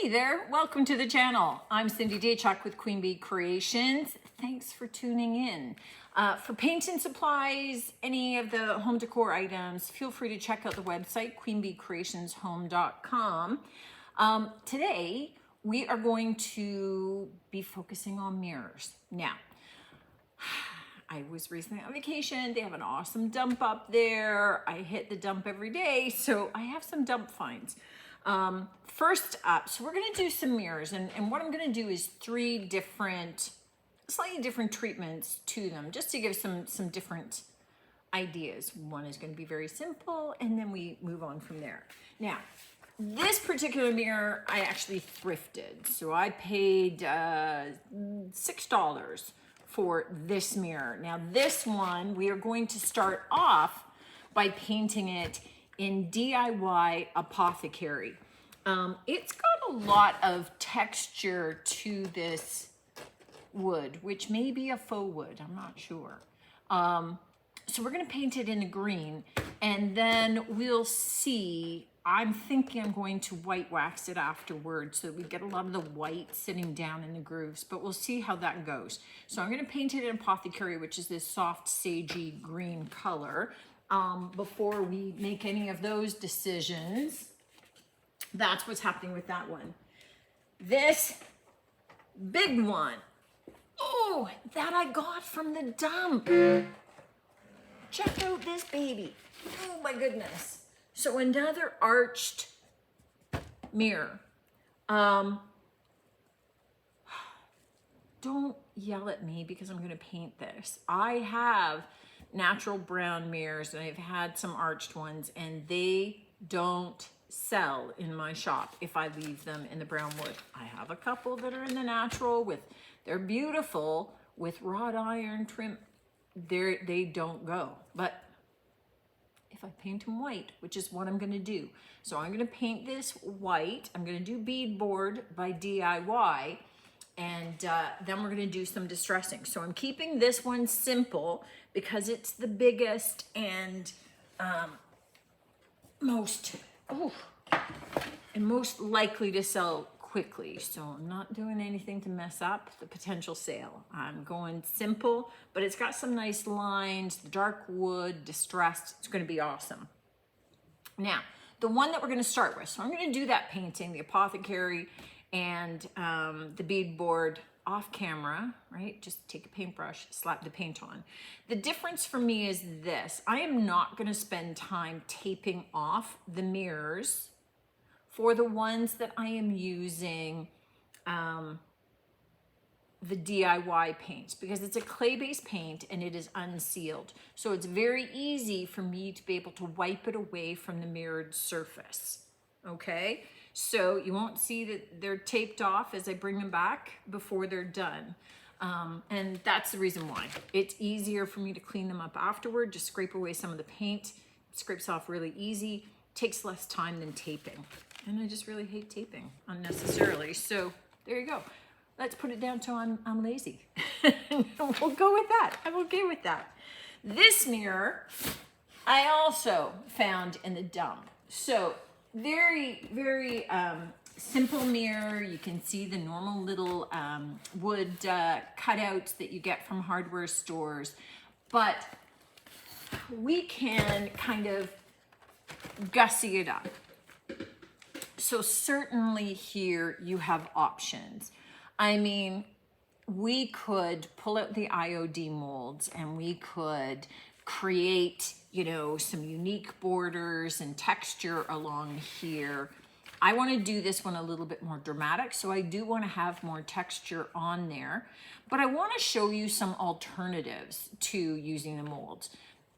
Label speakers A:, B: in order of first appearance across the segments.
A: Hey there, welcome to the channel. I'm Cindy Daychuck with Queen Bee Creations. Thanks for tuning in. For paint and supplies, any of the home decor items, feel free to check out the website, queenbeecreationshome.com. Today, we are going to be focusing on mirrors. Now, I was recently on vacation. They have an awesome dump up there. I hit the dump every day, so I have some dump finds. First up, so we're going to do some mirrors, and what I'm going to do is three different, slightly different treatments to them, just to give some different ideas. One is going to be very simple, and then we move on from there. Now, this particular mirror, I actually thrifted. So I paid $6 for this mirror. Now this one, we are going to start off by painting it in DIY Apothecary. It's got a lot of texture to this wood, which may be a faux wood, I'm not sure. So we're gonna paint it in a green, and then we'll see. I'm thinking I'm going to white wax it afterwards so that we get a lot of the white sitting down in the grooves, but we'll see how that goes. So I'm gonna paint it in Apothecary, which is this soft sagey green color. Before we make any of those decisions, that's what's happening with that one. This big one, oh, that I got from the dump. Check out this baby. Oh my goodness. So another arched mirror. Don't yell at me because I'm gonna paint this. I have natural brown mirrors and I've had some arched ones, and they don't sell in my shop if I leave them in the brown wood. I have a couple that are in the natural they're beautiful with wrought iron trim. They don't go, but if I paint them white, which is what I'm gonna do. So I'm gonna paint this white. I'm gonna do beadboard by DIY, and then we're gonna do some distressing. So I'm keeping this one simple because it's the biggest and most likely to sell quickly. So I'm not doing anything to mess up the potential sale. I'm going simple, but it's got some nice lines, dark wood, distressed. It's gonna be awesome. Now, the one that we're gonna start with, so I'm gonna do that painting, the Apothecary and the beadboard off camera, right? Just take a paintbrush, slap the paint on. The difference for me is this: I am not gonna spend time taping off the mirrors for the ones that I am using the DIY paints, because it's a clay-based paint and it is unsealed. So it's very easy for me to be able to wipe it away from the mirrored surface, okay? So you won't see that they're taped off as I bring them back before they're done. And that's the reason why. It's easier for me to clean them up afterward, just scrape away some of the paint. It scrapes off really easy, takes less time than taping. And I just really hate taping unnecessarily. So there you go. Let's put it down till I'm lazy. We'll go with that. I'm okay with that. This mirror, I also found in the dump. So very, very simple mirror. You can see the normal little wood cutouts that you get from hardware stores, but we can kind of gussy it up. So certainly here you have options. I mean, we could pull out the IOD molds and we could create, you know, some unique borders and texture along here. I want to do this one a little bit more dramatic, so I do want to have more texture on there, but I want to show you some alternatives to using the molds.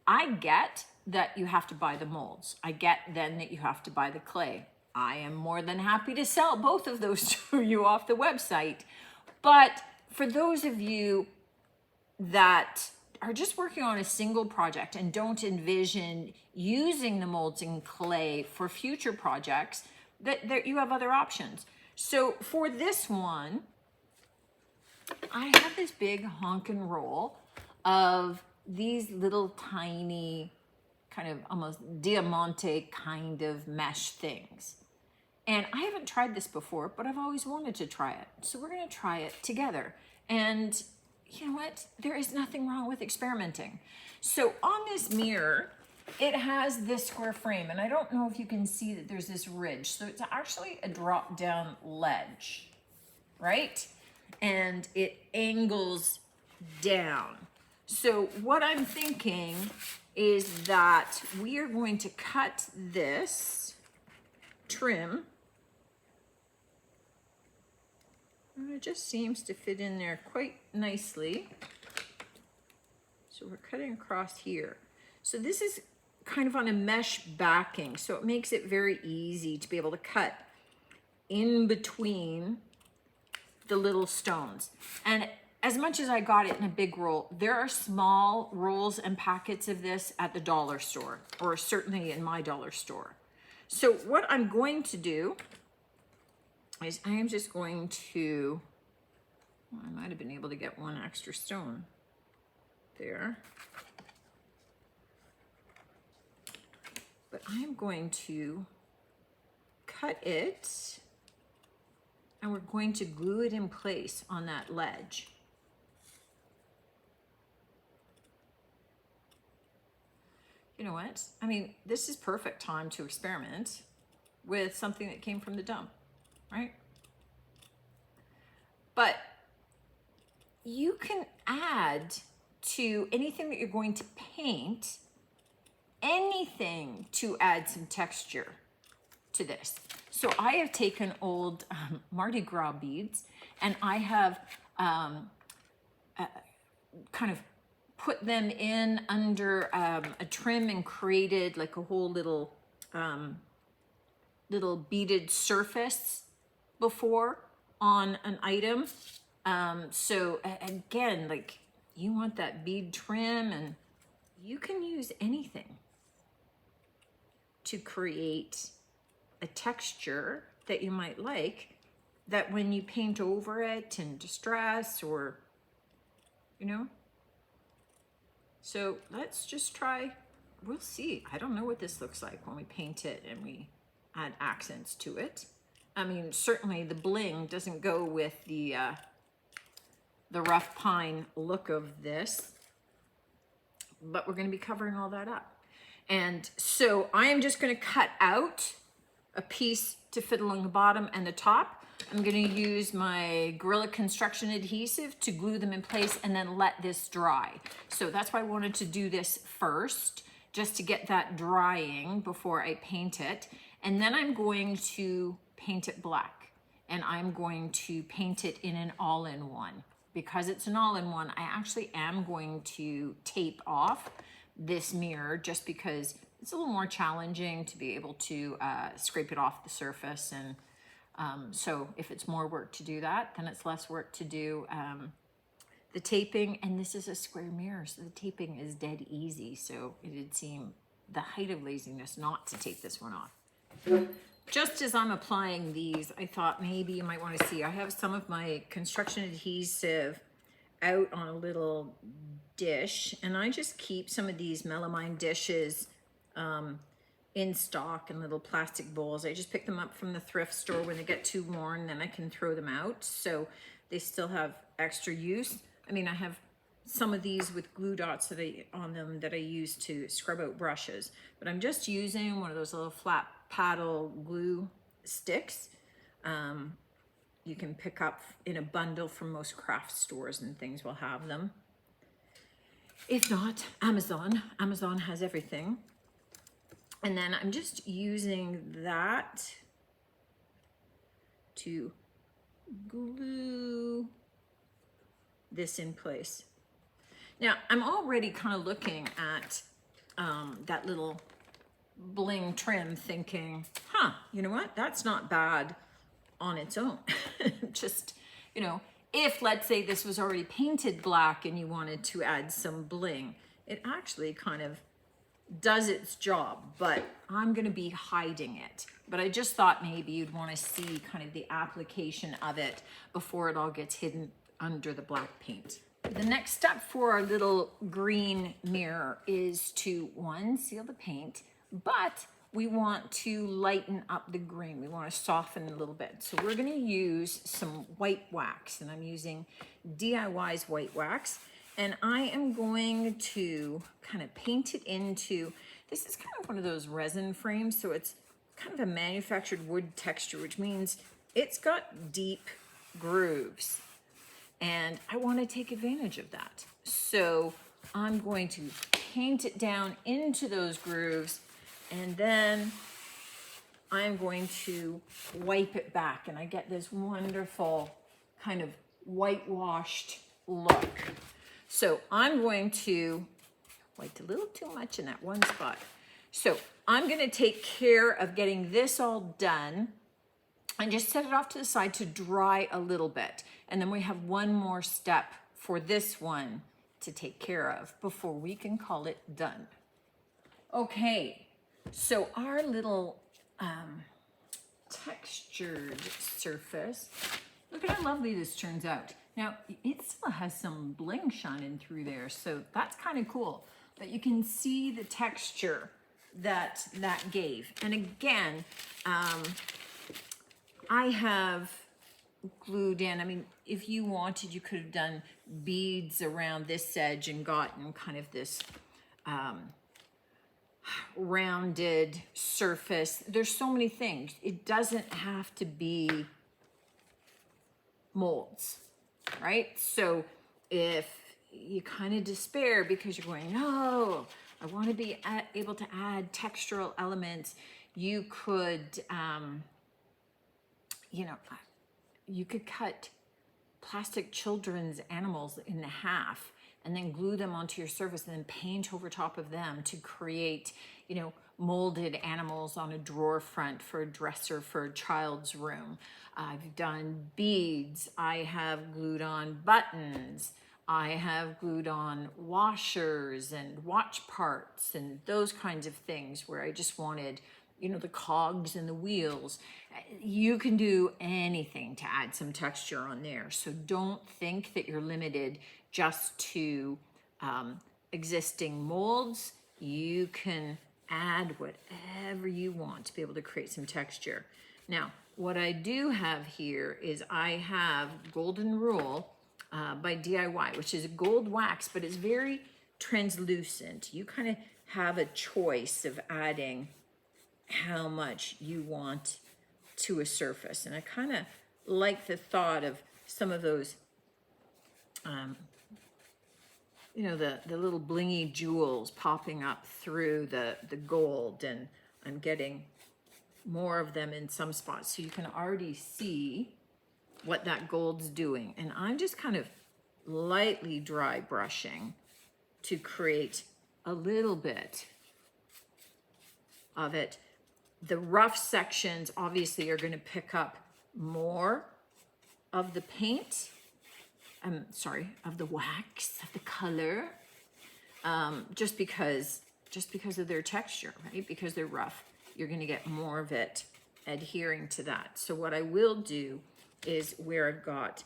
A: I get that you have to buy the molds. I get then that you have to buy the clay. I am more than happy to sell both of those to you off the website. But for those of you that are just working on a single project and don't envision using the molds in clay for future projects, that you have other options. So for this one, I have this big honkin' roll of these little tiny kind of almost diamante kind of mesh things. And I haven't tried this before, but I've always wanted to try it. So we're gonna try it together. And you know what? There is nothing wrong with experimenting. So on this mirror, it has this square frame, and I don't know if you can see that there's this ridge. So it's actually a drop down ledge, right? And it angles down. So what I'm thinking is that we are going to cut this trim. And it just seems to fit in there quite nicely. So we're cutting across here. So this is kind of on a mesh backing, so it makes it very easy to be able to cut in between the little stones. And as much as I got it in a big roll, there are small rolls and packets of this at the dollar store, or certainly in my dollar store. So what I'm going to do is I am just going to, well, I might have been able to get one extra stone there. But I'm going to cut it, and we're going to glue it in place on that ledge. You know what? I mean, this is perfect time to experiment with something that came from the dump, right? But you can add to anything that you're going to paint, anything to add some texture to this. So I have taken old Mardi Gras beads, and I have kind of put them in under a trim and created like a whole little little beaded surface before on an item. So again, like, you want that bead trim, and you can use anything to create a texture that you might like, that when you paint over it in distress, or, you know. So let's just try, we'll see. I don't know what this looks like when we paint it and we add accents to it. I mean, certainly the bling doesn't go with the rough pine look of this, but we're going to be covering all that up. And so I am just going to cut out a piece to fit along the bottom and the top. I'm going to use my Gorilla Construction adhesive to glue them in place and then let this dry. So that's why I wanted to do this first, just to get that drying before I paint it. And then I'm going to paint it black, and I'm going to paint it in an all-in-one. Because it's an all-in-one, I actually am going to tape off this mirror, just because it's a little more challenging to be able to scrape it off the surface. And so if it's more work to do that, then it's less work to do the taping. And this is a square mirror, so the taping is dead easy. So it'd seem the height of laziness not to take this one off. Just as I'm applying these, I thought maybe you might want to see, I have some of my construction adhesive out on a little dish, and I just keep some of these melamine dishes in stock in little plastic bowls. I just pick them up from the thrift store when they get too worn, then I can throw them out, so they still have extra use. I mean, I have some of these with glue dots on them that I use to scrub out brushes, but I'm just using one of those little flat paddle glue sticks. You can pick up in a bundle from most craft stores, and things will have them. If not, Amazon has everything. And then I'm just using that to glue this in place. Now, I'm already kind of looking at that little bling trim, thinking, you know what? That's not bad on its own. Just, you know, if let's say this was already painted black and you wanted to add some bling, it actually kind of does its job, but I'm going to be hiding it. But I just thought maybe you'd want to see kind of the application of it before it all gets hidden under the black paint. The next step for our little green mirror is to, one, seal the paint, but we want to lighten up the green. We want to soften a little bit. So we're going to use some white wax, and I'm using DIY's white wax. And I am going to kind of paint it into, this is kind of one of those resin frames. So it's kind of a manufactured wood texture, which means it's got deep grooves. And I want to take advantage of that. So I'm going to paint it down into those grooves, and then I'm going to wipe it back, and I get this wonderful kind of whitewashed look. So I'm going to wipe a little too much in that one spot. So I'm going to take care of getting this all done and just set it off to the side to dry a little bit. And then we have one more step for this one to take care of before we can call it done. Okay, so our little textured surface, look at how lovely this turns out. Now, it still has some bling shining through there, so that's kind of cool. But you can see the texture that gave. And again, I have glued in, I mean, if you wanted, you could have done beads around this edge and gotten kind of this rounded surface. There's so many things. It doesn't have to be molds, right? So if you kind of despair because you're going, no, I want to be able to add textural elements, you could, you could cut plastic children's animals in half and then glue them onto your surface and then paint over top of them to create, molded animals on a drawer front for a dresser for a child's room. I've done beads. I have glued on buttons. I have glued on washers and watch parts and those kinds of things where I just wanted, the cogs and the wheels. You can do anything to add some texture on there. So don't think that you're limited just to existing molds. You can add whatever you want to be able to create some texture. Now, what I do have here is I have Golden Rule by DIY, which is a gold wax, but it's very translucent. You kind of have a choice of adding how much you want to a surface. And I kind of like the thought of some of those, the little blingy jewels popping up through the gold, and I'm getting more of them in some spots. So you can already see what that gold's doing. And I'm just kind of lightly dry brushing to create a little bit of it. The rough sections obviously are going to pick up more of the paint, of the wax, of the color, just because of their texture, right? Because they're rough, you're going to get more of it adhering to that. So what I will do is where I've got,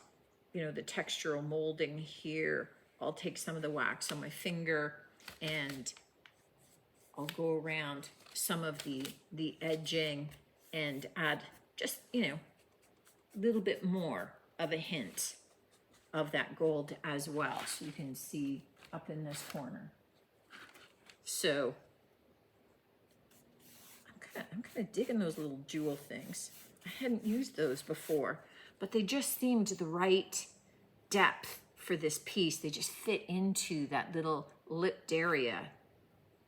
A: the textural molding here, I'll take some of the wax on my finger and I'll go around some of the edging and add just, a little bit more of a hint of that gold as well. So you can see up in this corner. So I'm kind of digging those little jewel things. I hadn't used those before, but they just seemed the right depth for this piece. They just fit into that little lipped area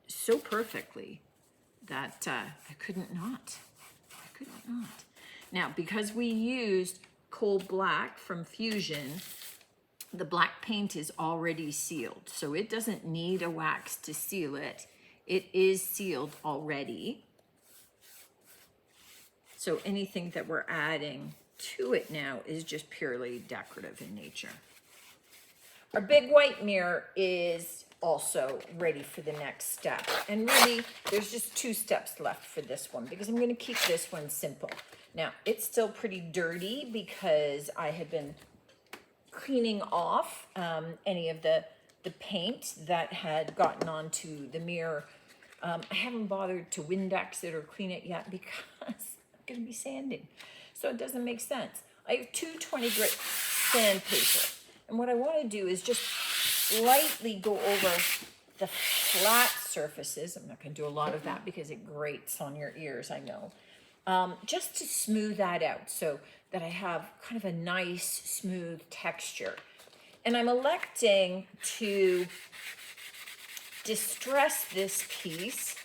A: so perfectly that I couldn't not. Now, because we used coal black from Fusion, the black paint is already sealed, so it doesn't need a wax to seal it. It is sealed already. So anything that we're adding to it now is just purely decorative in nature. Our big white mirror is also ready for the next step. And really, there's just 2 steps left for this one because I'm going to keep this one simple. Now, it's still pretty dirty because I have been cleaning off any of the paint that had gotten onto the mirror I haven't bothered to Windex it or clean it yet because I'm going to be sanding. So it doesn't make sense. I have two 20 grit sandpaper. And what I want to do is just lightly go over the flat surfaces. I'm not going to do a lot of that because it grates on your ears, I know. Just to smooth that out so that I have kind of a nice smooth texture. And I'm electing to distress this piece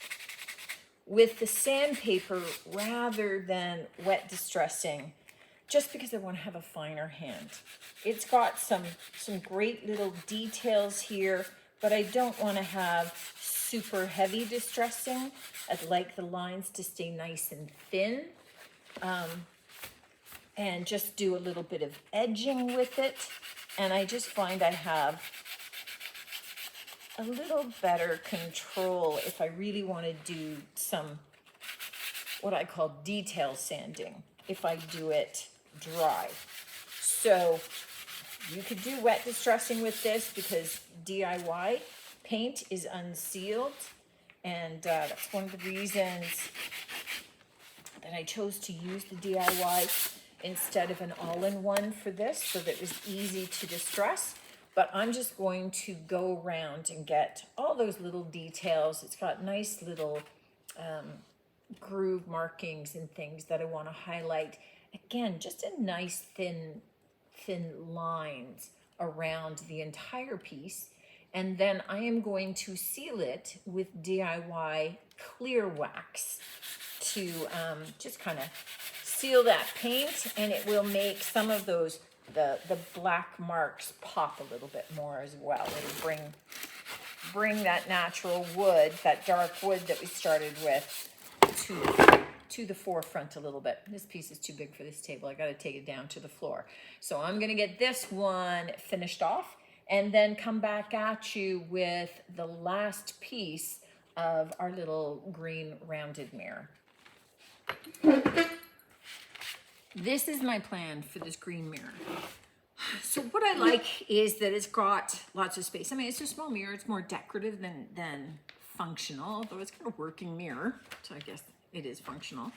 A: with the sandpaper rather than wet distressing, just because I want to have a finer hand. It's got some great little details here, but I don't want to have super heavy distressing. I'd like the lines to stay nice and thin, and just do a little bit of edging with it. And I just find I have a little better control if I really want to do some, what I call detail sanding, if I do it dry. So you could do wet distressing with this because DIY paint is unsealed, and that's one of the reasons that I chose to use the DIY instead of an all-in-one for this, so that it was easy to distress. But I'm just going to go around and get all those little details. It's got nice little groove markings and things that I want to highlight. Again, just a nice thin lines around the entire piece. And then I am going to seal it with DIY clear wax to just kind of seal that paint, and it will make some of those the black marks pop a little bit more as well. It'll bring that natural wood, that dark wood that we started with, to the forefront a little bit. This piece is too big for this table. I got to take it down to the floor. So I'm going to get this one finished off and then come back at you with the last piece of our little green rounded mirror. This is my plan for this green mirror. So what I like is that it's got lots of space. I mean, it's a small mirror. It's more decorative than functional, although it's kind of a working mirror. So I guess it is functional.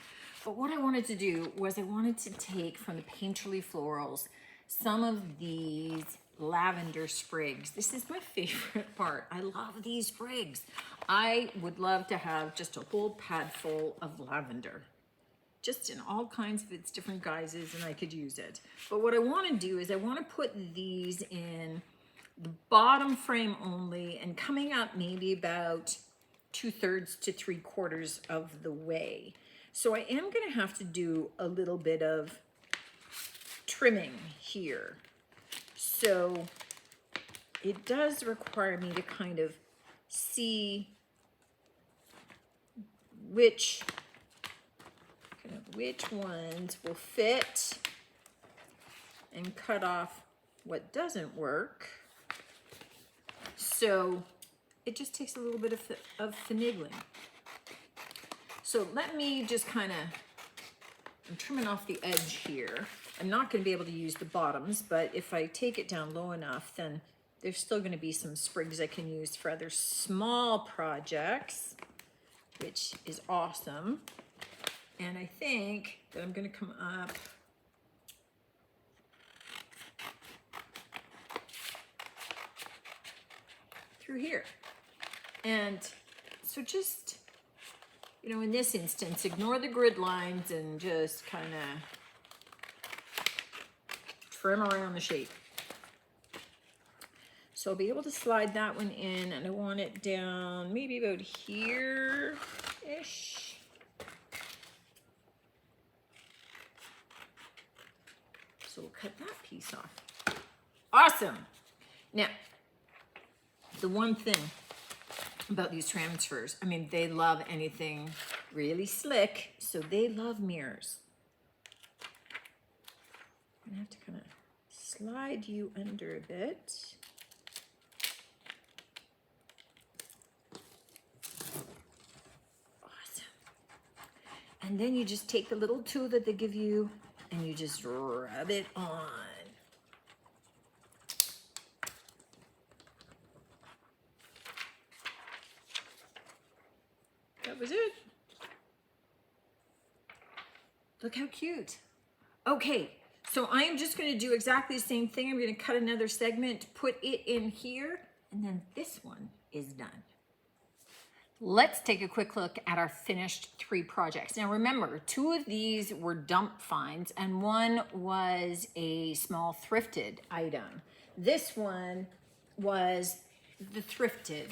A: But what I wanted to do was I wanted to take from the Painterly Florals some of these lavender sprigs. This is my favorite part. I love these sprigs. I would love to have just a whole pad full of lavender, just in all kinds of its different guises, and I could use it. But what I want to do is I want to put these in the bottom frame only and coming up maybe about 2/3 to 3/4 of the way. So I am going to have to do a little bit of trimming here. So it does require me to kind of see which ones will fit and cut off what doesn't work. So it just takes a little bit of finagling. So let me just kind of, I'm trimming off the edge here. I'm not going to be able to use the bottoms, but if I take it down low enough, then there's still going to be some sprigs I can use for other small projects, which is awesome. And I think that I'm going to come up through here. And so just, you know, in this instance, ignore the grid lines and just kind of trim around the shape. So I'll be able to slide that one in, and I want it down maybe about here-ish. So we'll cut that piece off. Awesome. Now, the one thing about these transfers, I mean, they love anything really slick, so they love mirrors. I'm gonna have to kind of slide you under a bit. Awesome. And then you just take the little tool that they give you and you just rub it on. That was it. Look how cute. Okay, so I am just going to do exactly the same thing. I'm going to cut another segment, put it in here, and then this one is done. Let's take a quick look at our finished 3 projects. Now remember, 2 of these were dump finds and one was a small thrifted item. This one was the thrifted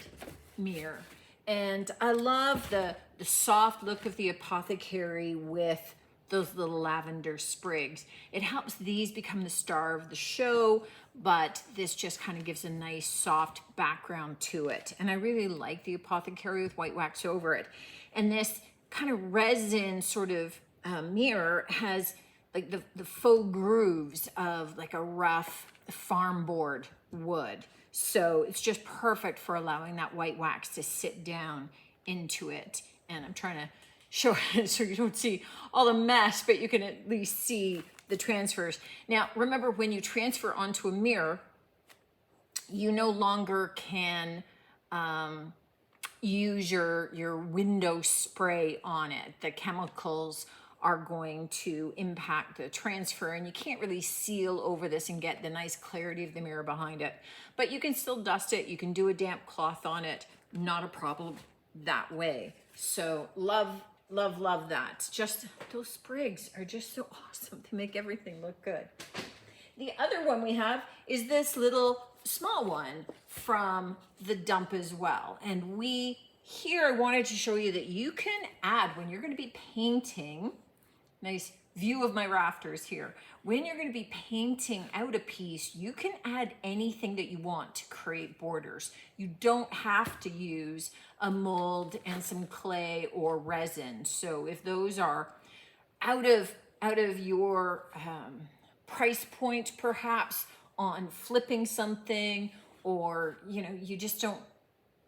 A: mirror. And I love the soft look of the apothecary with those little lavender sprigs. It helps these become the star of the show, but this just kind of gives a nice soft background to it. And I really like the apothecary with white wax over it. And this kind of resin sort of mirror has like the faux grooves of like a rough farm board wood. So it's just perfect for allowing that white wax to sit down into it. And I'm trying to show it so you don't see all the mess, but you can at least see the transfers. Now, remember when you transfer onto a mirror, you no longer can use your window spray on it. The chemicals are going to impact the transfer and you can't really seal over this and get the nice clarity of the mirror behind it. But you can still dust it. You can do a damp cloth on it. Not a problem that way. So love that. Just those sprigs are just so awesome. They make everything look good. The other one we have is this little small one from the dump as well. And here I wanted to show you that you can add, when you're going to be painting, nice view of my rafters here. When you're going to be painting out a piece, you can add anything that you want to create borders. You don't have to use a mold and some clay or resin. So if those are out of your price point, perhaps on flipping something, or you just don't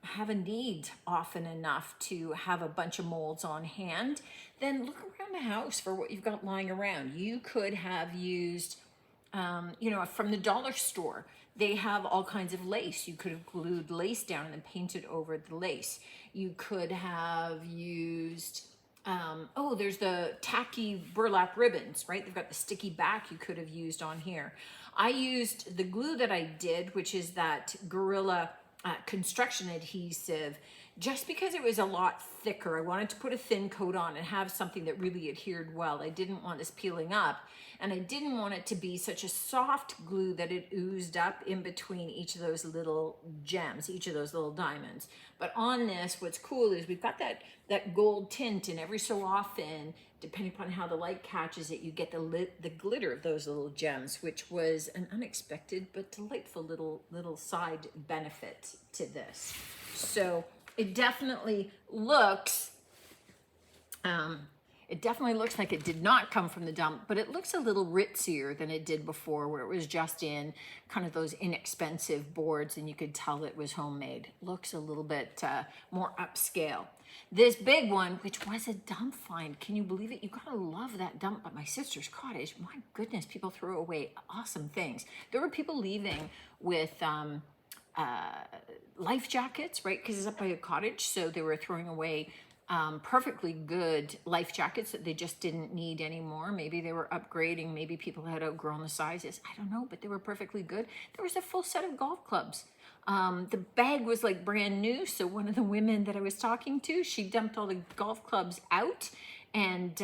A: have a need often enough to have a bunch of molds on hand, then look around the house for what you've got lying around. You could have used, from the dollar store, they have all kinds of lace. You could have glued lace down and then painted over the lace. You could have used, there's the tacky burlap ribbons, right? They've got the sticky back you could have used on here. I used the glue that I did, which is that Gorilla construction adhesive, just because it was a lot thicker. I wanted to put a thin coat on and have something that really adhered well. I didn't want this peeling up, and I didn't want it to be such a soft glue that it oozed up in between each of those little gems, each of those little diamonds. But on this, what's cool is we've got that gold tint, and every so often, depending upon how the light catches it, you get the glitter of those little gems, which was an unexpected but delightful little side benefit to this. So it definitely looks like it did not come from the dump, but it looks a little ritzier than it did before, where it was just in kind of those inexpensive boards and you could tell it was homemade. Looks a little bit more upscale. This big one, which was a dump find, can you believe it? You gotta love that dump at my sister's cottage. My goodness, people throw away awesome things. There were people leaving with life jackets, right? Because it's up by a cottage, so they were throwing away perfectly good life jackets that they just didn't need anymore. Maybe they were upgrading. Maybe people had outgrown the sizes. I don't know, but they were perfectly good. There was a full set of golf clubs. The bag was like brand new. So one of the women that I was talking to, she dumped all the golf clubs out, and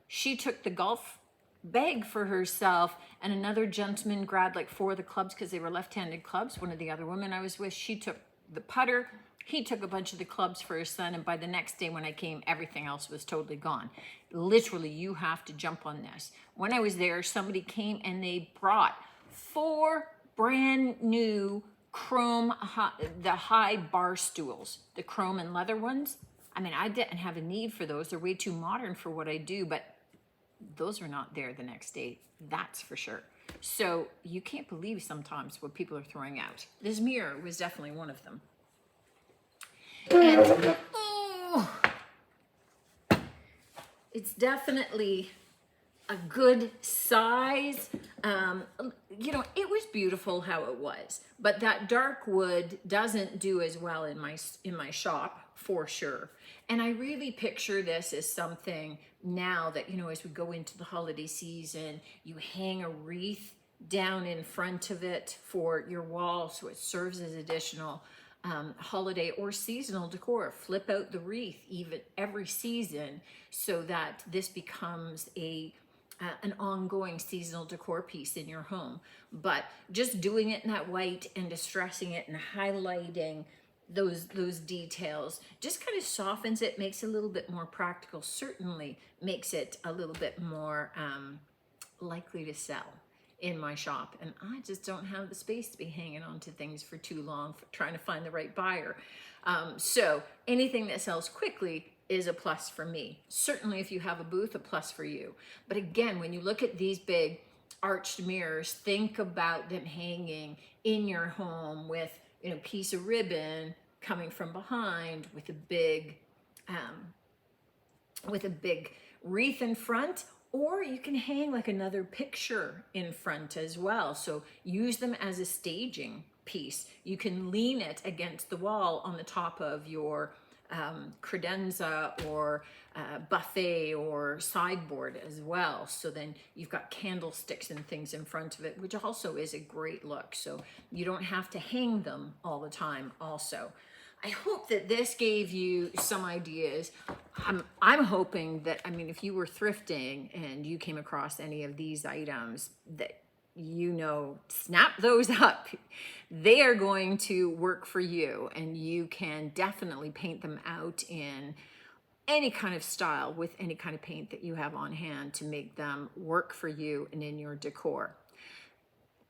A: she took the golf bag for herself, and another gentleman grabbed like 4 of the clubs because they were left-handed clubs. One of the other women I was with, she took the putter. He took a bunch of the clubs for his son, and by the next day when I came, everything else was totally gone. Literally, you have to jump on this. When I was there, somebody came and they brought 4 brand new chrome, the high bar stools, the chrome and leather ones. I mean, I didn't have a need for those. They're way too modern for what I do, but those are not there the next day, that's for sure. So you can't believe sometimes what people are throwing out. This mirror was definitely one of them. And it's definitely a good size. you know, it was beautiful how it was, but that dark wood doesn't do as well in my shop for sure. And I really picture this as something now that, you know, as we go into the holiday season, you hang a wreath down in front of it for your wall, so it serves as additional holiday or seasonal decor. Flip out the wreath even every season so that this becomes an ongoing seasonal decor piece in your home. But just doing it in that white and distressing it and highlighting those details just kind of softens it, makes it a little bit more practical, certainly makes it a little bit more likely to sell in my shop. And I just don't have the space to be hanging on to things for too long, for trying to find the right buyer. So anything that sells quickly is a plus for me. Certainly if you have a booth, a plus for you. But again, when you look at these big arched mirrors, think about them hanging in your home with, you know, piece of ribbon coming from behind with a big wreath in front, or you can hang like another picture in front as well. So use them as a staging piece. You can lean it against the wall on the top of your credenza or buffet or sideboard as well. So then you've got candlesticks and things in front of it, which also is a great look. So you don't have to hang them all the time also. I hope that this gave you some ideas. I'm hoping that, I mean, if you were thrifting and you came across any of these items, that, you know, snap those up. They are going to work for you, and you can definitely paint them out in any kind of style with any kind of paint that you have on hand to make them work for you and in your decor.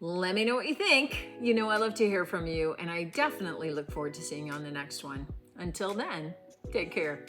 A: Let me know what you think. You know, I love to hear from you, and I definitely look forward to seeing you on the next one. Until then, take care.